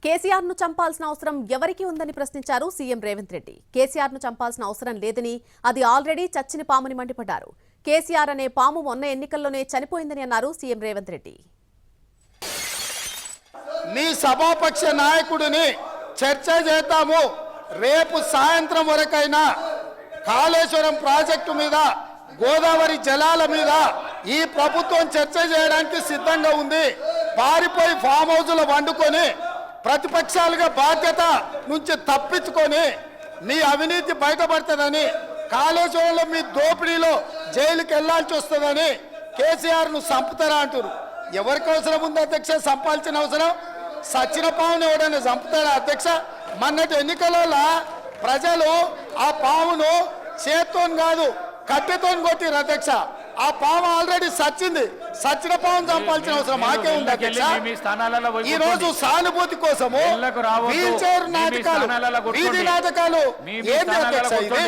కేసీఆర్ ను చంపాల్సిన అవసరం ఎవరికి ఉందని ప్రశ్నించారు సీఎం రేవంత్ రెడ్డి. కేసీఆర్ ను చంపాల్సిన అవసరం లేదని, అది ఆల్రెడీ చచ్చిన పాముని మండిపడ్డారు. కేసీఆర్ అనే పాము మొన్న ఎన్నికల్లోనే చనిపోయిందని అన్నారు సీఎం రేవంత్ రెడ్డి. నీ సభాపక్ష నాయకుడిని చర్చ చేద్దాము. రేపు సాయంత్రం వరకైనా కాళేశ్వరం ప్రాజెక్టు మీద, గోదావరి జలాల మీద ఈ ప్రభుత్వం చర్చ చేయడానికి సిద్ధంగా ఉంది. పారిపోయి ఫామ్ హౌస్లో వండుకొని ప్రతిపక్షాలుగా బాధ్యత నుంచి తప్పించుకొని మీ అవినీతి బయటపడుతుందని, కాళేశ్వరంలో మీ దోపిడీలో జైలుకి వెళ్లాల్సి వస్తుందని కేసీఆర్ను చంపుతారా అంటారు. ఎవరికి అవసరం ఉంది అధ్యక్ష? చంపాల్సిన అవసరం సచిన పావును ఎవడైనా చంపుతాడా అధ్యక్ష? మొన్నటి ఎన్నికలలో ప్రజలు ఆ పావును చేత్తో కాదు కట్టెతో కొట్టిరు అధ్యక్ష. ఆ పాము ఆల్రెడీ సచ్చింది. సచిన పావును చంపాల్సిన అవసరం మాకే ఉంది అధ్యక్ష. ఈ రోజు సానుభూతి కోసము వీల్ చైర్ నాటకాలు, వీధి నాటకాలు ఏంటి అధ్యక్ష ఇది?